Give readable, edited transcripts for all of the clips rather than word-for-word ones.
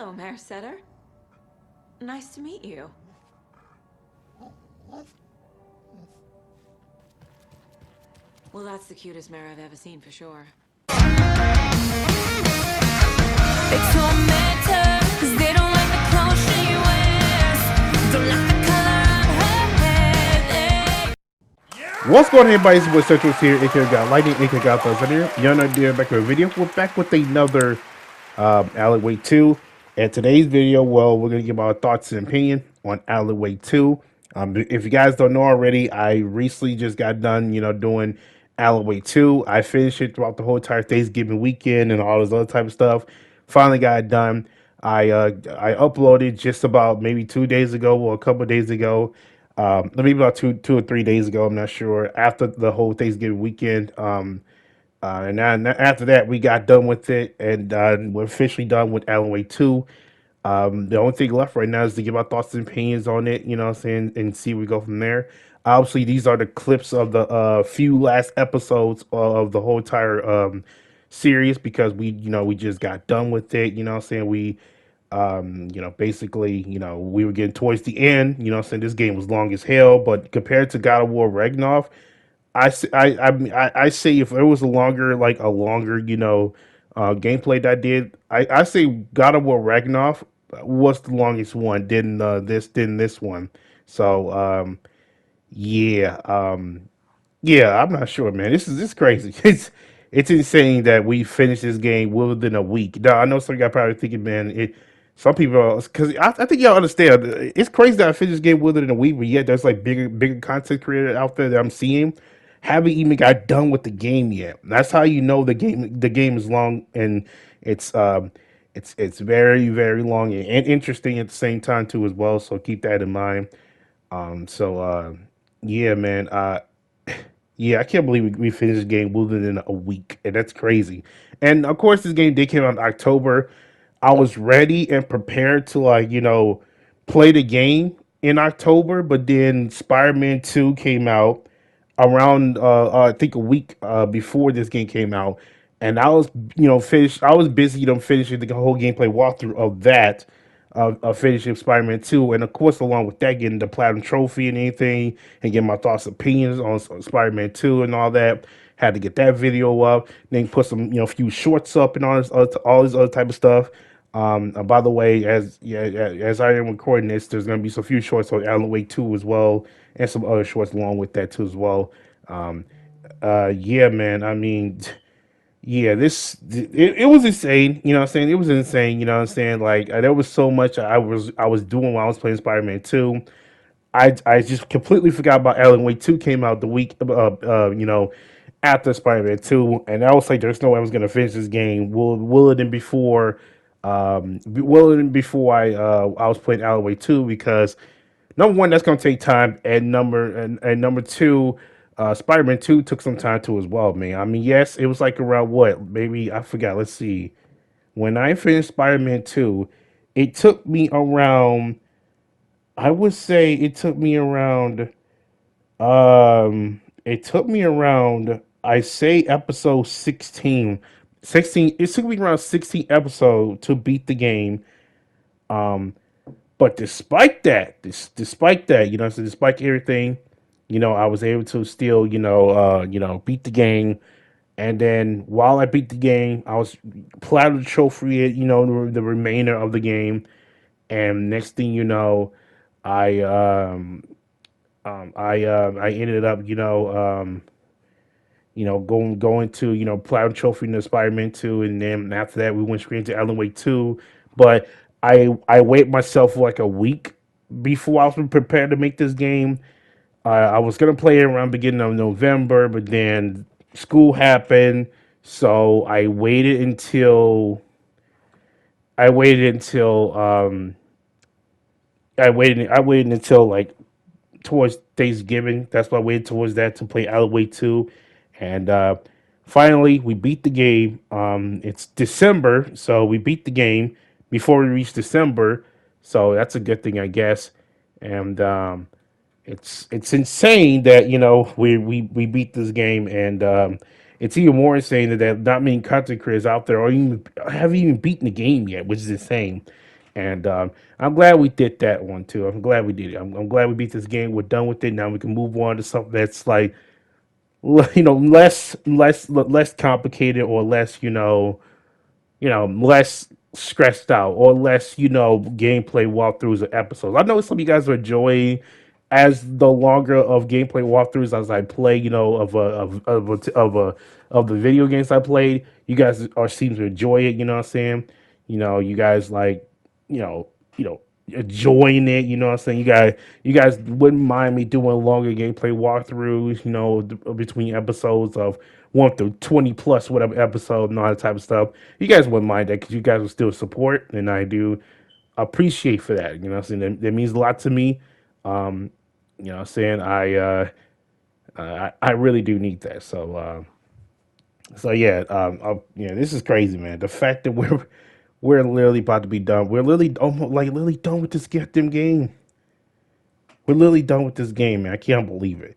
Hello, Mayor Setter. Nice to meet you. Well, that's the cutest mare I've ever seen for sure. They torment her, 'cause they don't like the clothes she wears. Don't like the color of her hair. What's going on, everybody? It's your boy Central's here. Aka got Lightning, aka got Thoughts here. Y'all know they're back with a video. We're back with another Alleyway 2. And today's video, well, we're gonna give our thoughts and opinion on Alleyway 2. If you guys don't know already, I recently just got done, doing Alleyway 2. I finished it throughout the whole entire Thanksgiving weekend and all this other type of stuff. Finally got it done. I uploaded just about maybe 2 days ago or a couple of days ago. Maybe about two or 3 days ago. I'm not sure. After the whole Thanksgiving weekend, and then after that, we got done with it, and we're officially done with Alan Wake 2. The only thing left right now is to give our thoughts and opinions on it, you know what I'm saying, and see where we go from there. Obviously, these are the clips of the few last episodes of the whole entire series because we just got done with it, you know what I'm saying. Basically, we were getting towards the end, you know what I'm saying. This game was long as hell, but compared to God of War Ragnarok, I say if there was a longer gameplay that I did, I say God of War Ragnarok was the longest one. Didn't this one? So yeah, yeah, I'm not sure, man. This is crazy. It's insane that we finished this game within a week. Now I know some of you probably thinking, man, some people because I think y'all understand. It's crazy that I finished this game within a week, but yet there's like bigger content creator out there that I'm seeing haven't even got done with the game yet. That's how you know the game is long and it's it's very very long and interesting at the same time too as well. So keep that in mind. So yeah, man. Yeah, I can't believe we finished this game within a week, and that's crazy. And of course, this game did came out in October. I was ready and prepared to play the game in October, but then Spider-Man 2 came out around I think a week before this game came out, and I was finished. I was busy finishing the whole gameplay walkthrough of that of finishing Spider-Man 2, and of course along with that getting the platinum trophy and anything, and getting my thoughts opinions on Spider-Man 2 and all that. Had to get that video up, then put some few shorts up and all this other type of stuff. By the way, as I am recording this, there's gonna be some few shorts on Alan Wake 2 as well, and some other shorts along with that too as well. Um, yeah, man. I mean, yeah, it was insane. You know what I'm saying? It was insane. You know what I'm saying? Like there was so much I was doing while I was playing Spider-Man 2. I just completely forgot about Alan Wake 2 came out the week after Spider-Man 2, and I was like, there's no way I was gonna finish this game. Will it before I was playing Alan Wake 2 because number one, that's gonna take time, and number two, Spider-Man 2 took some time too as well, man. I mean, yes, it was like around what? Maybe I forgot. Let's see. When I finished Spider-Man 2, it took me around I would say it took me around I say episode 16. 16 It took me around 16 episodes to beat the game. Um but despite that, so despite everything, I was able to still, beat the game. And then while I beat the game, I was platinum trophy it, the remainder of the game. And next thing you know, I I ended up, going to, platinum trophy in the Spider-Man 2, and then after that we went straight to Alan Wake 2. But I waited myself for like a week before I was prepared to make this game. I was gonna play it around beginning of November, but then school happened, so I waited until I waited until like towards Thanksgiving. That's why I waited towards that to play Alan Wake 2. And finally, we beat the game. It's December, so we beat the game before we reach December. So that's a good thing, I guess. And it's insane that we beat this game, and it's even more insane that not many content creators out there or even haven't even beaten the game yet, which is insane. And I'm glad we did that one too. I'm glad we did it. I'm glad we beat this game. We're done with it. Now we can move on to something that's like, less complicated, or less, less stressed out, or less, gameplay walkthroughs or episodes. I know some of you guys are enjoying as the longer of gameplay walkthroughs as I play, of the video games I played. You guys are seem to enjoy it. You know what I'm saying? You guys like, you know, you know, enjoying it. You know what I'm saying? You guys wouldn't mind me doing longer gameplay walkthroughs. Between episodes of 1 through 20 plus whatever episode and all that type of stuff. You guys wouldn't mind that because you guys will still support, and I do appreciate for that. You know what I'm saying? That means a lot to me. Um, what I'm saying? I really do need that. So yeah, this is crazy, man. The fact that we're literally about to be done. We're literally almost like literally done with this goddamn game. We're literally done with this game, man. I can't believe it.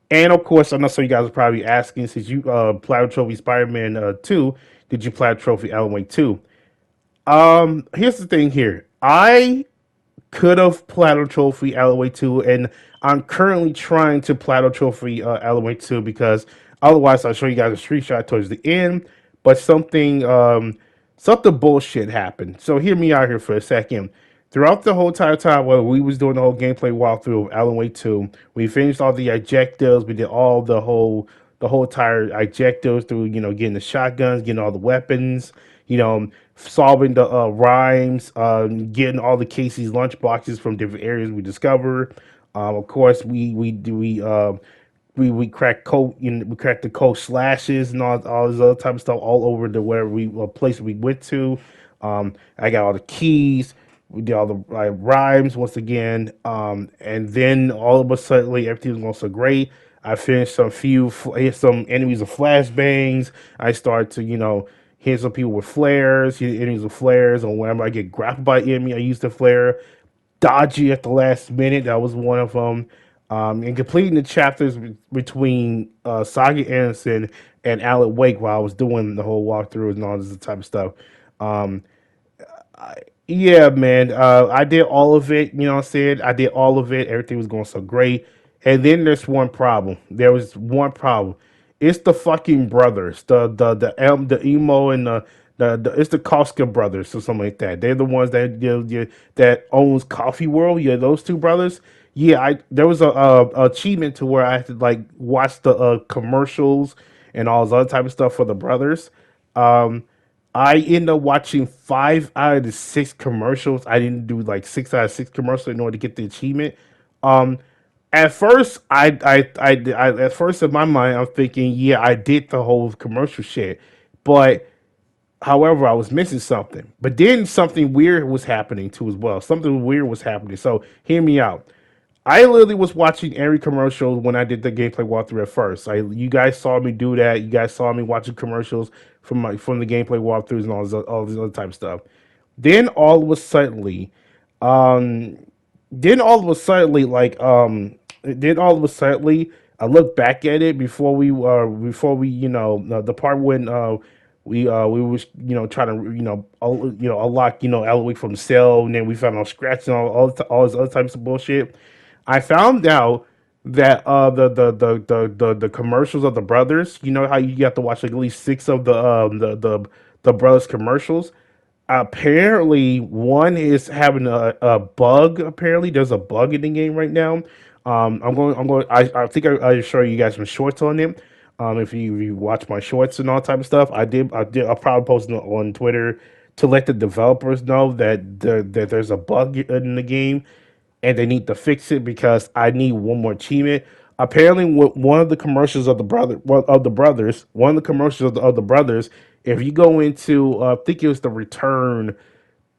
And of course, I know some of you guys are probably asking, since you Platinum Trophy Spider-Man 2, did you Platinum Trophy Alan Wake 2? Here's the thing here. I could have Platinum Trophy Alan Wake 2, and I'm currently trying to Platinum Trophy Alan Wake 2 because otherwise I'll show you guys a screenshot towards the end. But something bullshit happened. So hear me out here for a second. Throughout the whole entire time while we was doing the whole gameplay walkthrough of Alan Wake 2, we finished all the objectives. We did all the whole entire objectives through, getting the shotguns, getting all the weapons, solving the rhymes, getting all the Casey's lunch boxes from different areas we discovered. Of course, we cracked code, we cracked the code slashes and all this other type of stuff all over the where we place we went to. I got all the keys. We did all the rhymes once again, and then all of a sudden, everything was going so great. I finished hit some enemies with flashbangs. I started to, hit some people with flares, hit enemies with flares, or whenever I get grappled by enemy, I use the flare. Dodgy at the last minute, that was one of them. And completing the chapters between Saga Anderson and Alan Wake while I was doing the whole walkthrough and all this type of stuff. Um, yeah, man. I did all of it. You know what I'm saying? I did all of it. Everything was going so great. And then there's one problem. There was one problem. It's the fucking brothers. The emo and the it's the Koska brothers or something like that. They're the ones that that owns Coffee World. Yeah, those two brothers. Yeah, I there was a achievement to where I had to like watch the commercials and all this other type of stuff for the brothers. Um, I ended up watching 5 out of the 6 commercials. I didn't do like 6 out of 6 commercials in order to get the achievement. Um, at first, at first in my mind, I'm thinking, yeah, I did the whole commercial shit, but however, I was missing something. But then something weird was happening too as well. Something weird was happening. So hear me out. I literally was watching every commercial when I did the gameplay walkthrough at first. You guys saw me do that. You guys saw me watching commercials from the gameplay walkthroughs and all this other type of stuff. Then all of a suddenly, um, then all of a suddenly, then all of a suddenly, I look back at it before we the part when we was trying to unlock Alan Wake from the cell, and then we found out scratch and all this other types of bullshit. I found out that the commercials of the brothers, you know how you have to watch like at least 6 of the brothers commercials. Apparently, one is having a bug. Apparently, there's a bug in the game right now. I think I show you guys some shorts on it. If you watch my shorts and all type of stuff, I'll probably post it on Twitter to let the developers know that there's a bug in the game and they need to fix it because I need one more achievement. Apparently, one of the commercials of the brothers, one of the commercials of the brothers, if you go into, I think it was the Return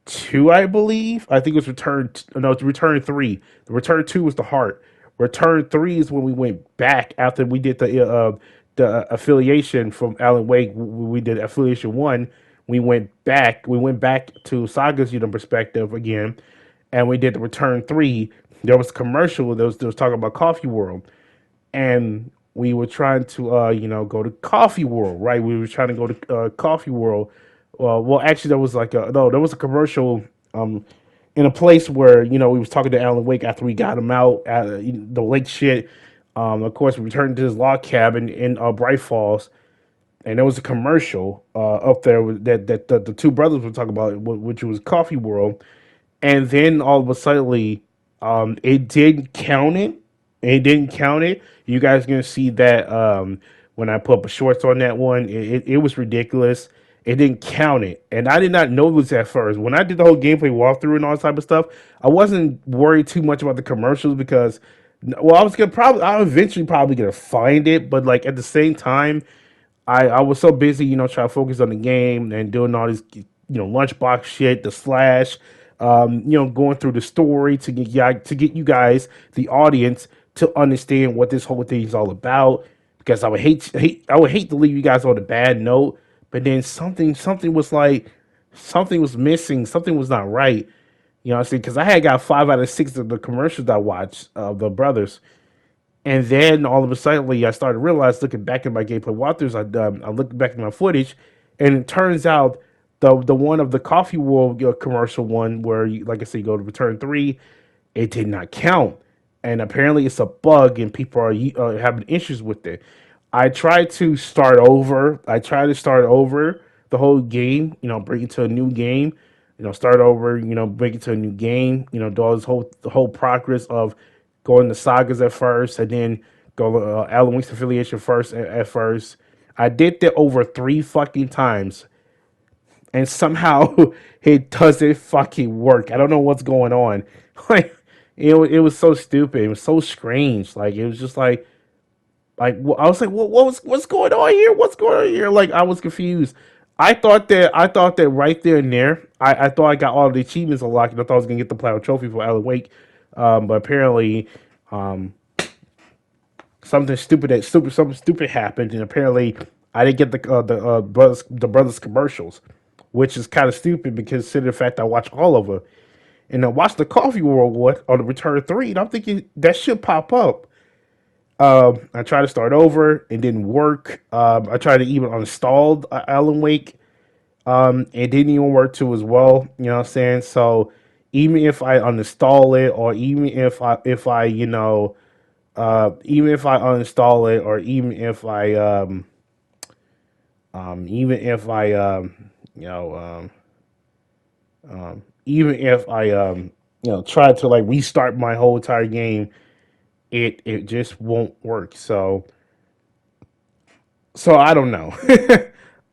2, I believe. I think it was no, it's Return 3. The Return 2 was the heart. Return 3 is when we went back after we did the affiliation from Alan Wake. We did affiliation 1. We went back. We went back to Saga's perspective again, and we did the Return 3. There was a commercial that was talking about Coffee World, and we were trying to go to Coffee World, right? We were trying to go to Coffee World. Well, actually, there was like there was a commercial. in a place where we was talking to Alan Wake after we got him out at the lake shit. Of course, we returned to his log cabin in Bright Falls, and there was a commercial up there that the two brothers were talking about, which was Coffee World, and then all of a sudden, it didn't count it. It didn't count it. You guys gonna see that when I put up shorts on that one. It was ridiculous. It didn't count it, and I did not know this at first. When I did the whole gameplay walkthrough and all that type of stuff, I wasn't worried too much about the commercials because, well, I was eventually probably gonna find it, but like at the same time, I was so busy, trying to focus on the game and doing all this, lunchbox shit, the slash, going through the story to get you guys, the audience, to understand what this whole thing is all about. Because I would hate to leave you guys on a bad note, but then something was like, something was missing, something was not right. You know what I'm saying? Because I had got 5 out of 6 of the commercials I watched of the brothers. And then all of a sudden, I started to realize, looking back at my gameplay walkthroughs, I looked back at my footage, and it turns out the one of the Coffee World commercial one where, like I said, you go to Return 3, it did not count. And apparently it's a bug, and people are having issues with it. I tried to start over. The whole game, bring it to a new game, start over, bring it to a new game, do all the whole progress of going to sagas at first, and then go Alan Wake's affiliation first. At first, I did that over 3 fucking times, and somehow it doesn't fucking work. I don't know what's going on. Like it was so stupid. It was so strange. Like it was just like I was like, what's going on here? What's going on here? Like I was confused. I thought that right there and there, I thought I got all the achievements unlocked, and I thought I was gonna get the platinum trophy for Alan Wake. But apparently, um, something stupid happened, and apparently I didn't get the brothers commercials, which is kind of stupid because consider the fact I watched all of them, and I watched the Coffee World one on the Return 3, and I'm thinking that should pop up. I tried to start over, it didn't work. I tried to even uninstall Alan Wake. It didn't even work too as well. You know what I'm saying? So even if I uninstall it, or even if I uninstall it, or even if I try to like restart my whole entire game, it just won't work. So I don't know.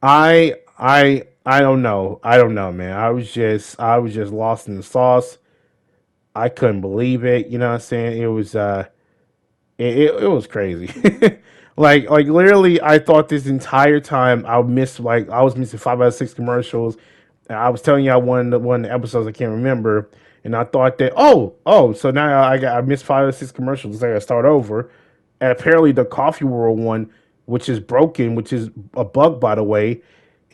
I don't know. I don't know, man. I was just lost in the sauce. I couldn't believe it. You know what I'm saying? It was crazy. Like literally, I thought this entire time I was missing 5 out of 6 commercials. And I was telling you, I one of the episodes I can't remember, and I thought that, so now I missed 5 or 6 commercials. I got to start over. And apparently the Coffee World one, which is broken, which is a bug by the way,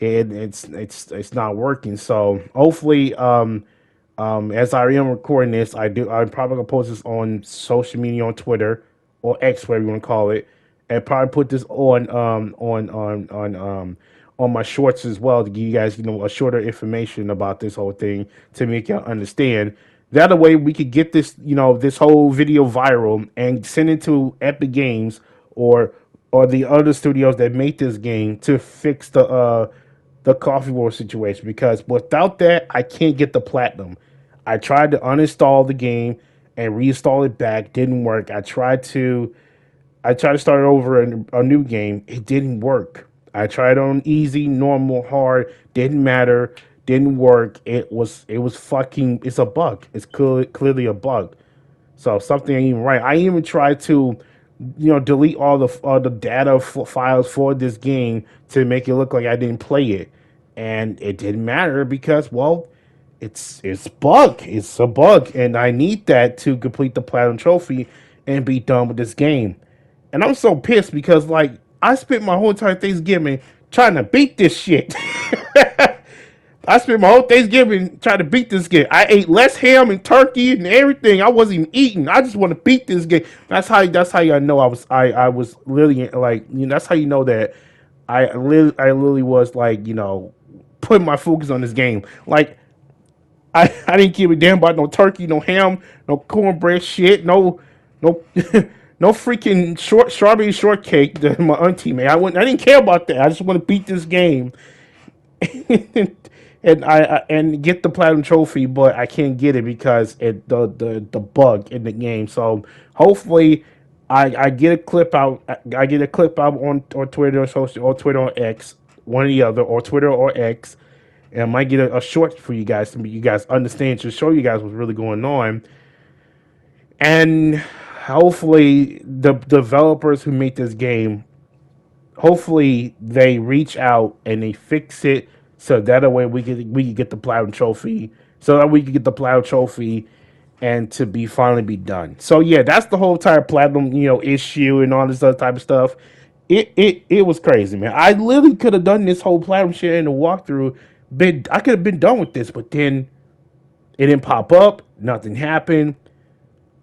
and it's not working. So hopefully, as I am recording this, I'm probably gonna post this on social media, on Twitter or X, whatever you want to call it, and probably put this on my shorts as well, to give you guys a shorter information about this whole thing, to make y'all understand. That way we could get this whole video viral and send it to Epic Games or the other studios that make this game to fix the Coffee War situation, because without that, I can't get the platinum. I tried to uninstall the game and reinstall it back, didn't work. I tried to start over a new game, it didn't work. I tried on easy, normal, hard, didn't matter, didn't work. It's a bug. It's clearly a bug. So something ain't even right. I even tried to, delete all the data files for this game to make it look like I didn't play it, and it didn't matter because, well, it's bug. It's a bug, and I need that to complete the platinum trophy and be done with this game. And I'm so pissed because like I spent my whole entire Thanksgiving trying to beat this shit. I spent my whole Thanksgiving trying to beat this game. I ate less ham and turkey and everything. I wasn't even eating. I just want to beat this game. That's how I know I was literally like, that's how you know that I literally was like, putting my focus on this game. Like I didn't give a damn about no turkey, no ham, no cornbread shit, no no freaking strawberry shortcake that my auntie made. I didn't care about that. I just want to beat this game and and get the platinum trophy, but I can't get it because the bug in the game. So hopefully, I get a clip out. I get a clip out on Twitter or social or Twitter or X, one or the other, or Twitter or X, and I might get a short for you guys to make you guys understand to show you guys what's really going on, and hopefully the developers who make this game, hopefully they reach out and they fix it so that way we can get the platinum trophy, so that we can get the platinum trophy and to be finally be done. So yeah, that's the whole entire platinum issue and all this other type of stuff. It was crazy, man. I literally could have done this whole platinum shit in the walkthrough. I could have been done with this, but then it didn't pop up. Nothing happened.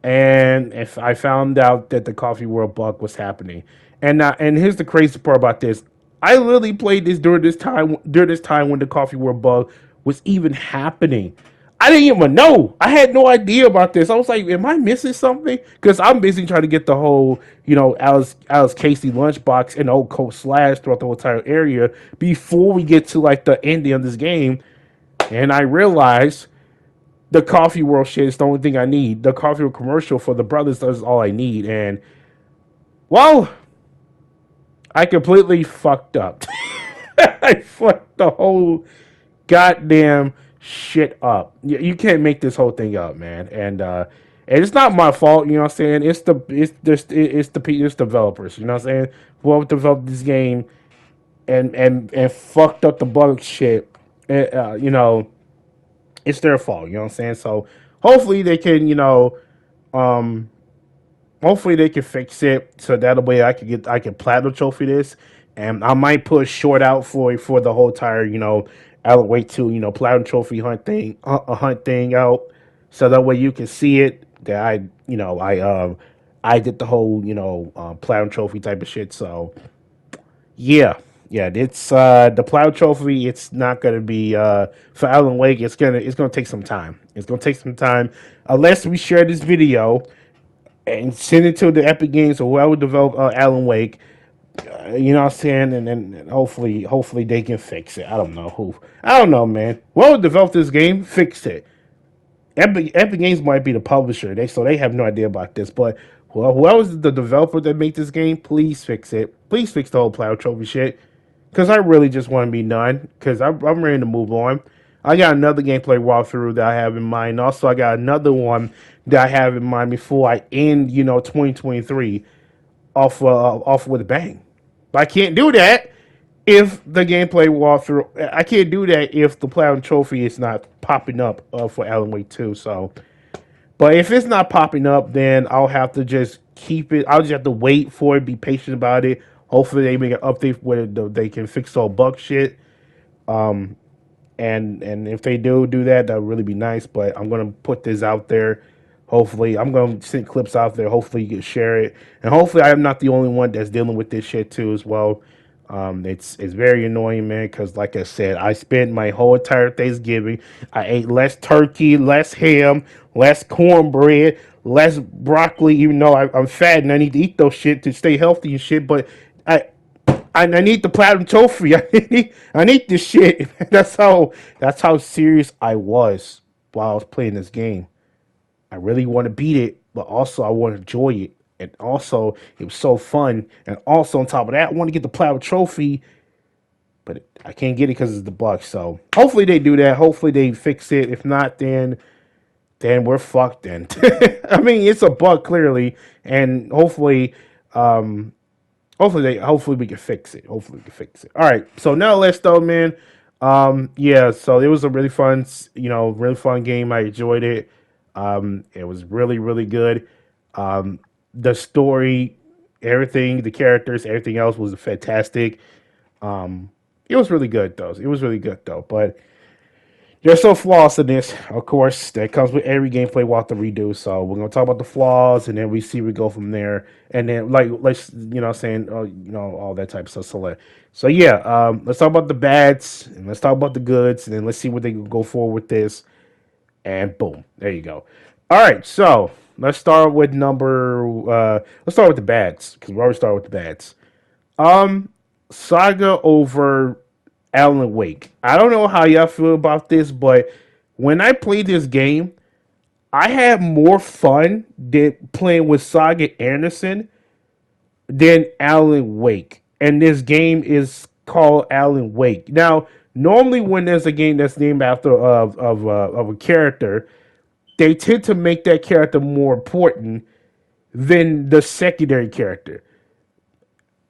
And if I found out that the Coffee World bug was happening, and here's the crazy part about this, I literally played this during this time when the Coffee World bug was even happening. I didn't even know. I had no idea about this. I was like, "Am I missing something?" Because I'm busy trying to get the whole, Alice Casey lunchbox and old Coach Slash throughout the whole entire area before we get to like the ending of this game, and I realized the Coffee World shit is the only thing I need. The Coffee World commercial for the brothers is all I need. And, well, I completely fucked up. I fucked the whole goddamn shit up. You can't make this whole thing up, man. And it's not my fault, you know what I'm saying? It's developers, you know what I'm saying? Who developed this game and fucked up the bug shit. It's their fault, you know what I'm saying? So hopefully they can, um, hopefully they can fix it so that way I can platinum trophy this, and I might put a short out for the whole entire, Alan Wake 2, platinum trophy hunt thing out, so that way you can see it that I did the whole platinum trophy type of shit. So yeah, yeah, it's the Plow Trophy. It's not gonna be for Alan Wake. It's gonna take some time. It's gonna take some time unless we share this video and send it to the Epic Games or whoever developed Alan Wake. You know what I'm saying? And then hopefully they can fix it. I don't know who. I don't know, man. Whoever developed this game, fix it. Epic Games might be the publisher, so they have no idea about this. But whoever's the developer that made this game, please fix it. Please fix the whole Plow Trophy shit. Because I really just want to be done. Because I'm ready to move on. I got another gameplay walkthrough that I have in mind. Also, I got another one that I have in mind before I end, 2023 off with a bang. But I can't do that if the gameplay walkthrough. I can't do that if the Platinum Trophy is not popping up for Alan Wake 2. So, but if it's not popping up, then I'll have to just keep it. I'll just have to wait for it, be patient about it. Hopefully, they make an update where they can fix all bug shit. Um, and if they do that, that would really be nice. But I'm gonna put this out there. Hopefully, I'm gonna send clips out there. Hopefully, you can share it, and hopefully, I'm not the only one that's dealing with this shit too as well. It's very annoying, man. Because like I said, I spent my whole entire Thanksgiving. I ate less turkey, less ham, less cornbread, less broccoli. Even though I'm fat and I need to eat those shit to stay healthy and shit, but I I need the platinum trophy. I need this shit. That's how serious I was while I was playing this game. I really want to beat it, but also I want to enjoy it. And also, it was so fun. And also, on top of that, I want to get the platinum trophy, but I can't get it because it's the Bucks. So hopefully they do that. Hopefully they fix it. If not, then we're fucked. Then I mean, it's a bug clearly, and um, hopefully we can fix it. Hopefully we can fix it. All right. So now let's though, man. Yeah. So it was a really fun, really fun game. I enjoyed it. It was really, really good. The story, everything, the characters, everything else was fantastic. Um, it was really good though. It was really good though. But there's some flaws in this, of course. That comes with every gameplay we'll have to redo. So we're gonna talk about the flaws, and then we see we go from there. And then like let's saying all that type of stuff. So yeah, let's talk about the bads and let's talk about the goods, and then let's see what they can go forward with this. And boom, there you go. All right, so let's start with let's start with the bads because we always start with the bads. Um, Saga over Alan Wake. I don't know how y'all feel about this, but when I played this game, I had more fun than playing with Saga Anderson than Alan Wake. And this game is called Alan Wake. Now, normally when there's a game that's named after of a character, they tend to make that character more important than the secondary character.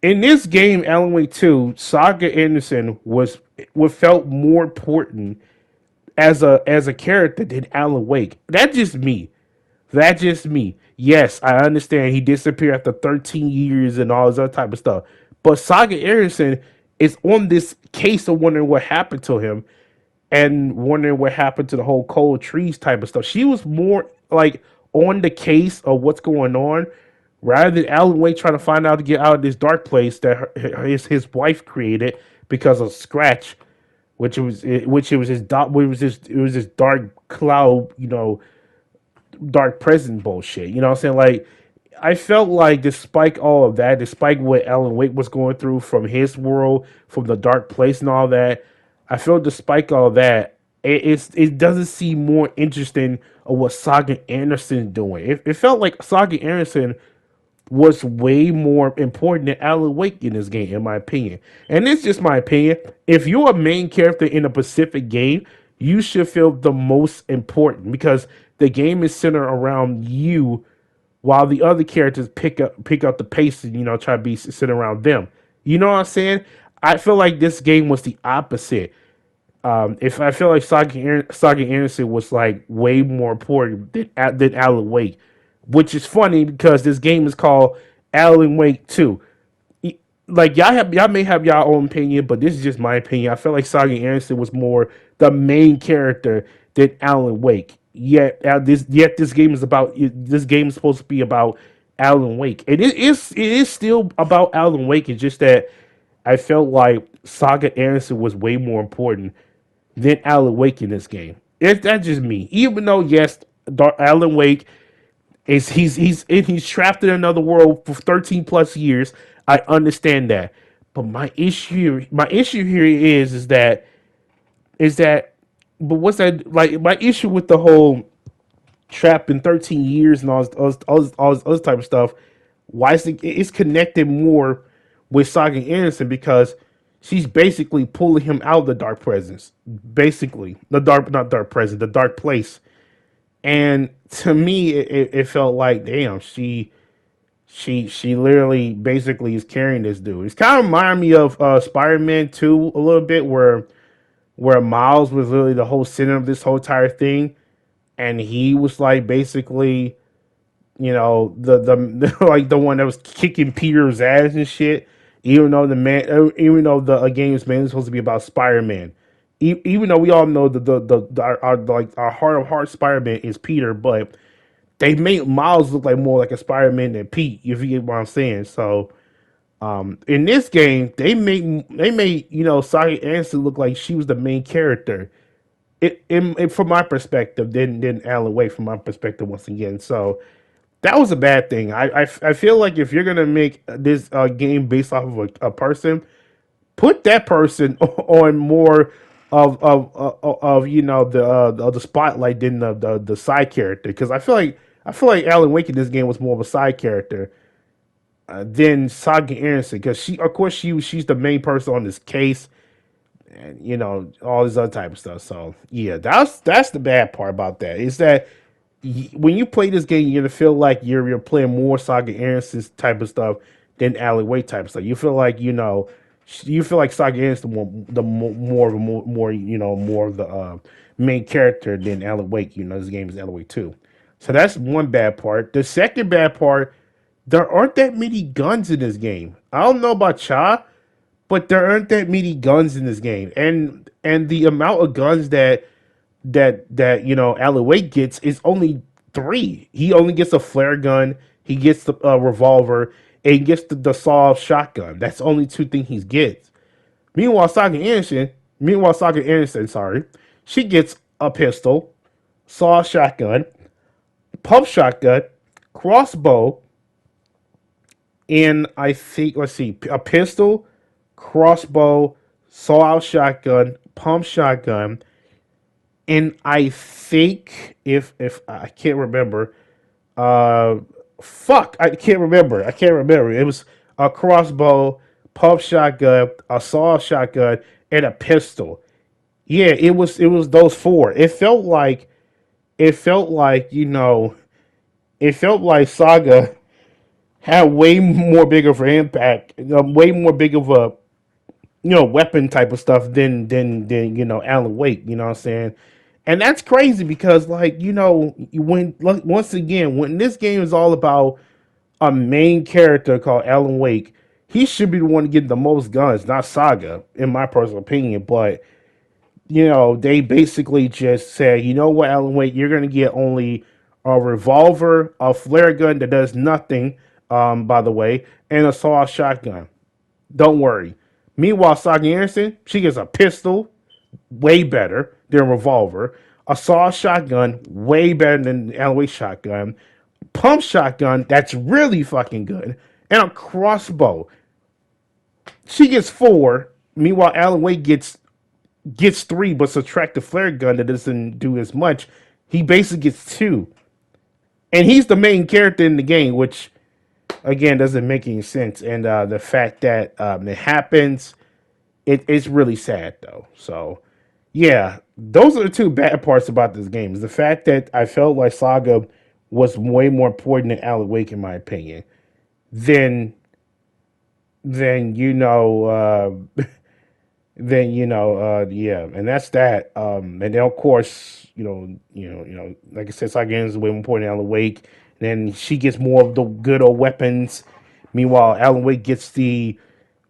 In this game, Alan Wake 2, Saga Anderson was what felt more important as a character than Alan Wake. That's just me. That's just me. Yes, I understand he disappeared after 13 years and all this other type of stuff. But Saga Anderson is on this case of wondering what happened to him and wondering what happened to the whole cold trees type of stuff. She was more like on the case of what's going on rather than Alan Wake trying to find out to get out of this dark place that his wife created because of Scratch, which it was his it was this dark cloud, dark present bullshit. You know what I'm saying? Like, I felt like despite all of that, despite what Alan Wake was going through from his world, from the dark place and all that, I feel despite all that, it doesn't seem more interesting of what Saga Anderson doing. It felt like Saga Anderson was way more important than Alan Wake in this game, in my opinion. And it's just my opinion. If you're a main character in a Pacific game, you should feel the most important because the game is centered around you, while the other characters pick up the pace and try to be centered around them. You know what I'm saying? I feel like this game was the opposite. If I feel like Saga Anderson was like way more important than Alan Wake, which is funny because this game is called Alan Wake 2. Like y'all may have y'all own opinion, but this is just my opinion. I feel like Saga Anderson was more the main character than Alan Wake. Yet this game is supposed to be about Alan Wake. It is still about Alan Wake. It's just that I felt like Saga Anderson was way more important than Alan Wake in this game. That's just me. Even though yes, Alan Wake is he's trapped in another world for 13 plus years. I understand that, but my issue here is that but what's that like? My issue with the whole trap in 13 years and all this other type of stuff. Why is it's connected more with Saga Anderson because she's basically pulling him out of the dark presence, basically the dark not dark presence, the dark place. And to me, it felt like damn, she literally basically is carrying this dude. It's kind of reminded me of Spider-Man 2 a little bit, where Miles was literally the whole center of this whole entire thing, and he was like basically, the like the one that was kicking Peter's ass and shit. Even though the game is mainly supposed to be about Spider-Man, even though we all know our heart of heart Spider-Man is Peter, but they made Miles look like more like a Spider-Man than Pete. If you get what I'm saying, so. In this game, they made Saga Anderson look like she was the main character. It from my perspective, didn't Alan Wake from my perspective once again. So that was a bad thing. I feel like if you're gonna make this game based off of a person, put that person on more of the spotlight than the side character because I feel like Alan Wake in this game was more of a side character than Saga Anderson because she's the main person on this case and all this other type of stuff. So yeah, that's the bad part about that is that when you play this game, you're gonna feel like you're playing more Saga Anderson's type of stuff than Alan Wake type of stuff. You feel like Saga Anderson more of the main character than Alan Wake. This game is Alan Wake 2. So that's one bad part. The second bad part, there aren't that many guns in this game. I don't know about Cha, but there aren't that many guns in this game, and the amount of guns that Alan Wake gets is only 3. He only gets a flare gun, he gets the revolver, and he gets the sawed shotgun. That's the only 2 things he gets. Meanwhile, Saga Anderson, sorry, she gets a pistol, saw shotgun, pump shotgun, crossbow, and I think let's see, a pistol, crossbow, saw shotgun, pump shotgun, and I think if I can't remember, uh, fuck, I can't remember. It was a crossbow, pump shotgun, a saw shotgun, and a pistol. Yeah, it was those four. It felt like it felt like Saga had way more big of an impact, way more big of a weapon type of stuff than Alan Wake. You know what I'm saying? And that's crazy because like when once again when this game is all about a main character called Alan Wake, he should be the one to get the most guns, not Saga, in my personal opinion. But they basically just said, you know what, Alan Wake, you're gonna get only a revolver, a flare gun that does nothing, by the way, and a saw shotgun. Don't worry. Meanwhile, Saga Anderson, she gets a pistol, way better than a revolver. A saw shotgun, way better than Alan Wake shotgun. Pump shotgun, that's really fucking good. And a crossbow. She gets four. Meanwhile, Alan Wake gets three, but subtract the flare gun that doesn't do as much. He basically gets two. And he's the main character in the game, which again doesn't make any sense. And the fact that it happens, it's really sad though. So yeah, those are the two bad parts about this game. Is the fact that I felt like Saga was way more important than Alan Wake, in my opinion, than than you know yeah, and that's that. And then of course, like I said, Saga is way more important than Alan Wake. And then she gets more of the good old weapons. Meanwhile, Alan Wake gets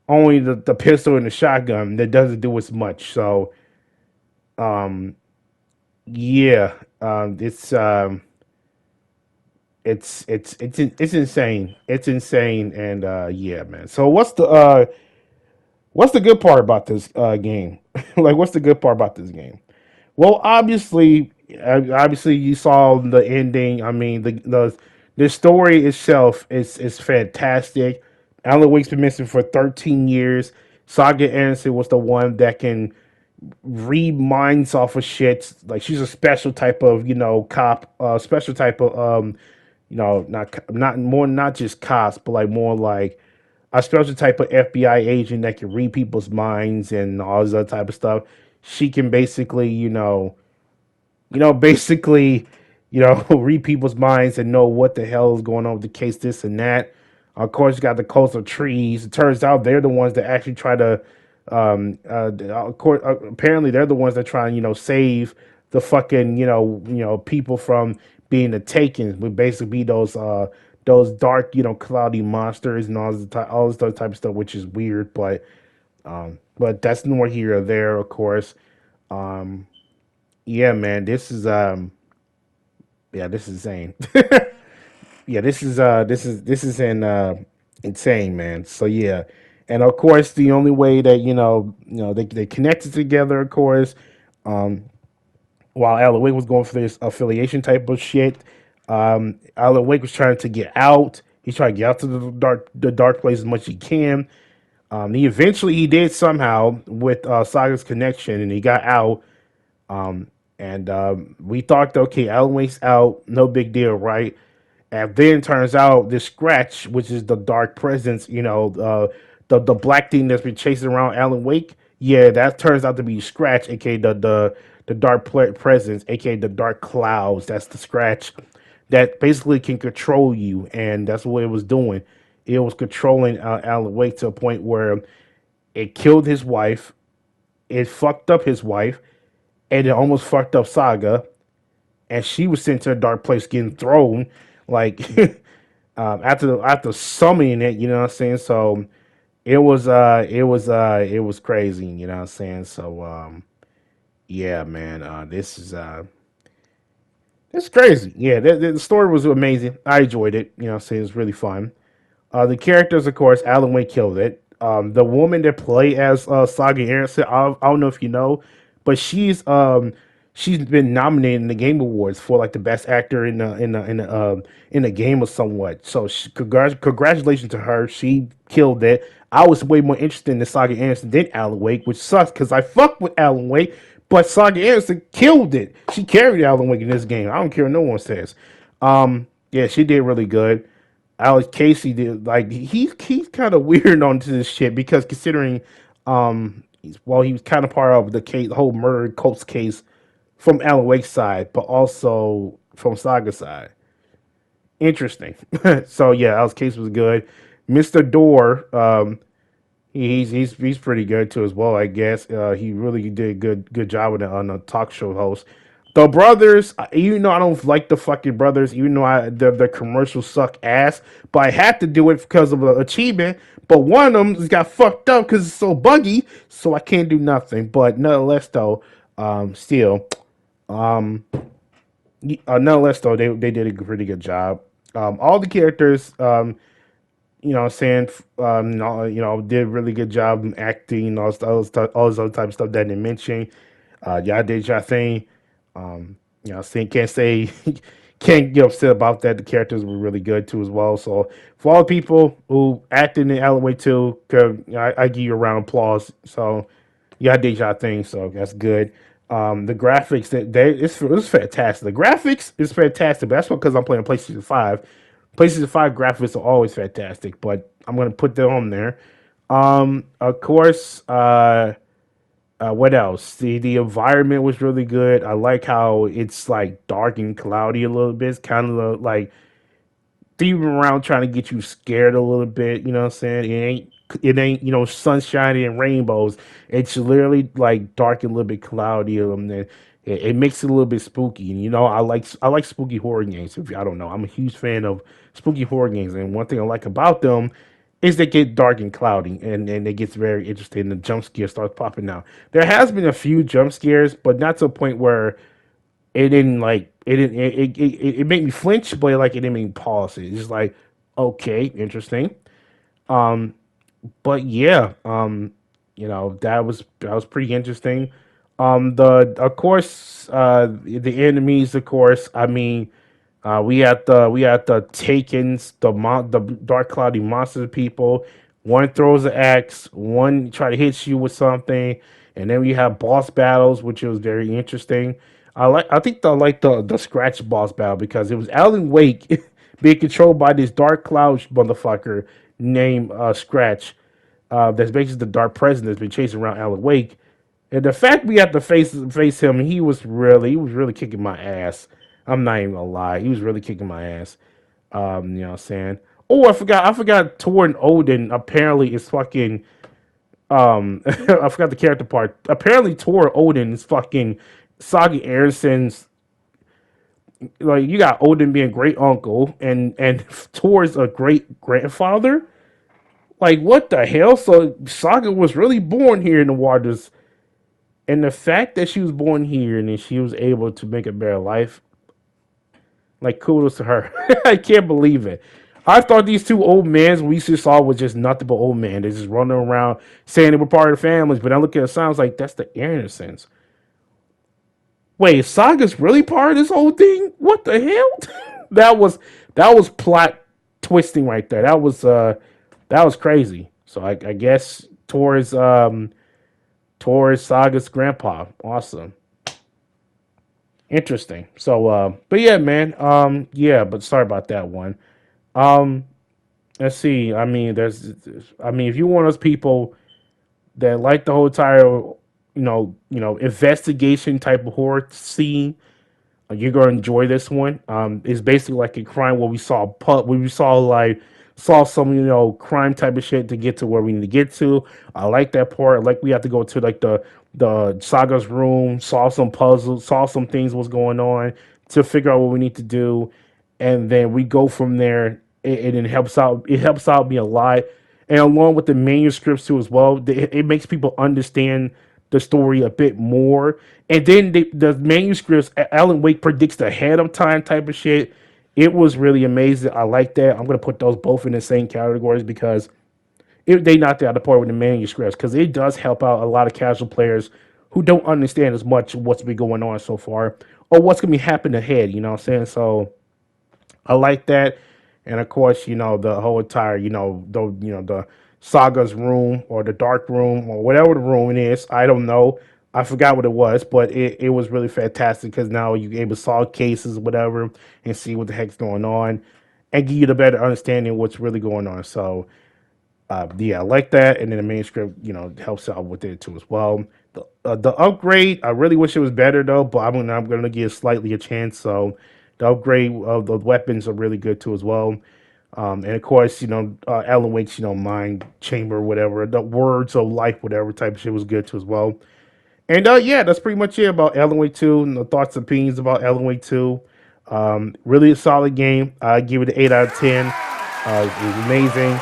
only the pistol and the shotgun that doesn't do as much. So, um, yeah, it's insane. It's insane, and yeah, man. So what's the good part about this game? Like, what's the good part about this game? Well, obviously, you saw the ending. I mean, the story itself is fantastic. Alan Wake's been missing for 13 years. Saga Anderson was the one that can read minds off of shit. Like she's a special type of cop, special type of not just cops, but like more like a special type of FBI agent that can read people's minds and all this other type of stuff. She can basically basically, read people's minds and know what the hell is going on with the case, this and that. Of course, you got the coastal trees. It turns out they're the ones that actually try to, of course, apparently they're the ones that try and, save the fucking, people from being the taken. Would basically be those dark, cloudy monsters and all this other type of stuff, which is weird, but that's nor here or there, of course. Um, yeah, man, this is insane. Yeah, this is insane, man. So yeah, and of course, the only way that they connected together, of course, um, while Alan Wake was going for this affiliation type of shit, Alan Wake was trying to get out. He's trying to get out to the dark place as much as he can. He did somehow with Saga's connection, and he got out. And we thought, okay, Alan Wake's out, no big deal, right? And then turns out this Scratch, which is the dark presence, the black thing that's been chasing around Alan Wake. Yeah, that turns out to be Scratch, aka the dark presence, aka the dark clouds. That's the Scratch that basically can control you, and that's what it was doing. It was controlling Alan Wake to a point where it killed his wife, it fucked up his wife, and it almost fucked up Saga, and she was sent to a dark place, getting thrown like after summoning it. You know what I'm saying? So it was crazy. You know what I'm saying? So yeah, man, this is crazy. Yeah, the story was amazing. I enjoyed it. You know what I'm saying? It was really fun. The characters, of course, Alan Wake killed it. The woman that played as Saga Anderson, I don't know if you know, but she's been nominated in the Game Awards for like the best actor in the game or somewhat. So congratulations to her. She killed it. I was way more interested in the Saga Anderson than Alan Wake, which sucks because I fuck with Alan Wake, but Saga Anderson killed it. She carried Alan Wake in this game. I don't care what no one says. Yeah, she did really good. Alex Casey did like he's kind of weird onto this shit because considering he was kind of part of the case, the whole murder Colts case from Alan Wake's side, but also from Saga's side. Interesting. So yeah, Alex Case was good. Mr. Door, he's pretty good too as well. I guess he really did a good job with it on the talk show host. The brothers, even though I don't like the fucking brothers, even though the commercials suck ass, but I had to do it because of the achievement. But one of them got fucked up because it's so buggy, so I can't do nothing. But nonetheless, though, still, um, nonetheless, though, they did a pretty good job. All the characters, you know, saying, did a really good job in acting, all this other type of stuff that they mentioned. Y'all did your thing. Saying can't say can't get upset about that. The characters were really good too as well. So for all the people who acted in Alan Wake 2, I give you a round of applause. So y'all did your thing, so that's good. The graphics it's fantastic. The graphics is fantastic, but that's because I'm playing PlayStation 5. PlayStation 5 graphics are always fantastic, but I'm gonna put that on there. Of course, what else? The environment was really good. I like how it's like dark and cloudy a little bit. It's kind of like thieving around trying to get you scared a little bit. You know what I'm saying? It ain't sunshine and rainbows. It's literally like dark and a little bit cloudy. It makes it a little bit spooky. And I like spooky horror games. If y'all don't know, I'm a huge fan of spooky horror games. And one thing I like about them is they get dark and cloudy, and it gets very interesting. And the jump scare starts popping out. There has been a few jump scares, but not to a point where it made me flinch, but like it didn't make me pause. It's just like, okay, interesting. Um, but yeah, that was pretty interesting. The of course the enemies, of course. I mean, we had the Takens, the dark cloudy monster people. One throws an axe, one try to hit you with something, and then we have boss battles, which was very interesting. I like the scratch boss battle because it was Alan Wake being controlled by this dark cloud motherfucker named Scratch. That's basically the dark president that's been chasing around Alan Wake. And the fact we had to face him, he was really kicking my ass. I'm not even gonna lie, he was really kicking my ass. You know what I'm saying? Oh, I forgot Torn Odin apparently is fucking I forgot the character part. Apparently Tor Odin is fucking Saga Anderson's, like you got Odin being great uncle and Tor's a great grandfather. Like what the hell? So Saga was really born here in the waters, and the fact that she was born here and then she was able to make a better life, like kudos to her. I can't believe it. I thought these two old men we just saw was just nothing but old men. They just running around saying they were part of the families, but I look at it, sounds like that's the Andersons. Wait, Saga's really part of this whole thing? What the hell? that was plot twisting right there. That was crazy. So I guess Tor's Saga's grandpa. Awesome. Interesting. So but yeah, man. Yeah, but sorry about that one. Um let's see. If you're one of those people that like the whole entire investigation type of horror scene, you're gonna enjoy this one. It's basically like a crime where we saw some crime type of shit to get to where we need to get to. I like that part. Like we have to go to like the Saga's room, solve some puzzles, solve some things what's going on to figure out what we need to do, and then we go from there. It helps out. It helps out me a lot, and along with the manuscripts too as well. It makes people understand the story a bit more. And then the manuscripts, Alan Wake predicts ahead of time type of shit. It was really amazing. I like that. I'm gonna put those both in the same categories because they knocked it out of the park with the manuscripts because it does help out a lot of casual players who don't understand as much what's been going on so far or what's gonna be happening ahead. You know what I'm saying? So I like that, and of course, the whole entire, the Saga's room or the dark room or whatever the room it is. I don't know. I forgot what it was, but it was really fantastic because now you able to solve cases, whatever, and see what the heck's going on, and give you the better understanding of what's really going on. So yeah, I like that, and then the main script, helps out with it too as well. The upgrade, I really wish it was better though, but I'm gonna give slightly a chance. So the upgrade of the weapons are really good too as well. And of course, Alan Wake's, mind chamber, whatever, the words of life, whatever type of shit was good too as well. And yeah, that's pretty much it about Alan Wake 2 and the thoughts and opinions about Alan Wake 2. Really a solid game. I give it an 8 out of 10. It was amazing.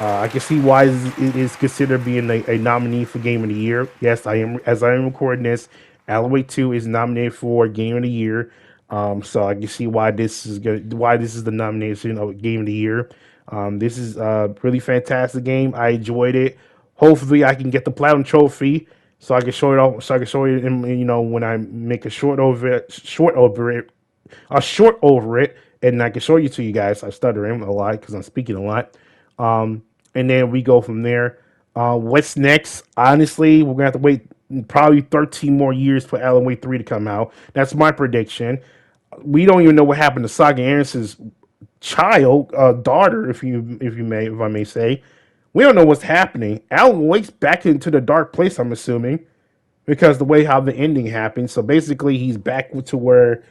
I can see why it is considered being a nominee for Game of the Year. Yes, I am. As I am recording this, Alan Wake 2 is nominated for Game of the Year. So I can see why this is the nomination of Game of the Year. This is a really fantastic game. I enjoyed it. Hopefully, I can get the platinum trophy so I can show it off. So I can show it, when I make a short over it, and I can show you to you guys. I'm stuttering a lot because I'm speaking a lot. And then we go from there. What's next? Honestly, we're gonna have to wait probably 13 more years for Alan Wake 3 to come out. That's my prediction. We don't even know what happened to Saga Anderson's daughter, if I may say. We don't know what's happening. Alan Wake's back into the dark place, I'm assuming, because the way how the ending happened. So basically, he's back to where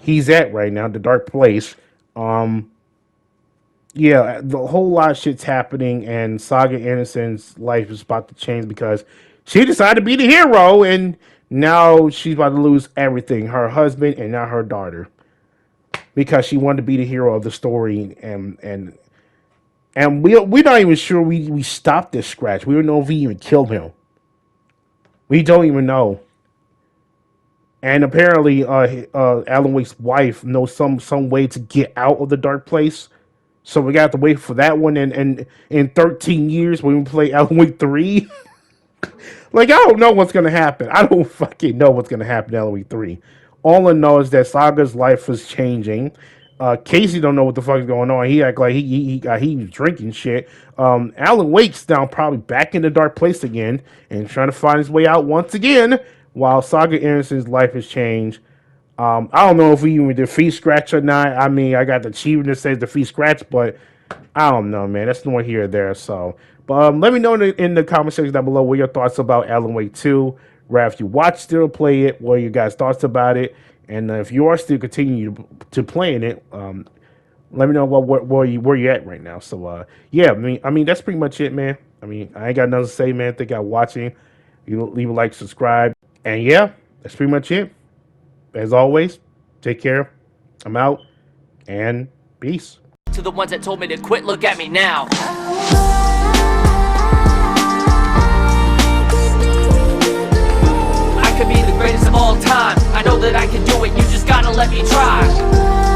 he's at right now, the dark place. Yeah, the whole lot of shit's happening, and Saga Anderson's life is about to change because she decided to be the hero, and now she's about to lose everything, her husband and now her daughter, because she wanted to be the hero of the story, and we're not even sure we stopped this scratch. We don't know if we even killed him. We don't even know. And apparently, Alan Wake's wife knows some way to get out of the dark place. So we got to wait for that one, and in 13 years when we play Alan Wake 3. Like, I don't know what's going to happen. I don't fucking know what's going to happen in Alan Wake 3. All I know is that Saga's life is changing. Casey don't know what the fuck is going on. He act like he was drinking shit. Alan Wake's now probably back in the dark place again and trying to find his way out once again, while Saga Anderson's life has changed. I don't know if we even defeat Scratch or not. I mean, I got the achievement that says defeat Scratch, but I don't know, man. That's nowhere here or there. So, but let me know in the comment section down below what your thoughts about Alan Wake 2. Rather, if you watched it or play it, what are your guys' thoughts about it? And if you are still continuing to playing it, let me know where you at right now. So, yeah, I mean that's pretty much it, man. I mean, I ain't got nothing to say, man. Thank y'all watching. You leave a like, subscribe, and yeah, that's pretty much it. As always, take care. I'm out, and peace. To the ones that told me to quit, look at me now. I could be the greatest of all time. I know that I can do it, you just gotta let me try.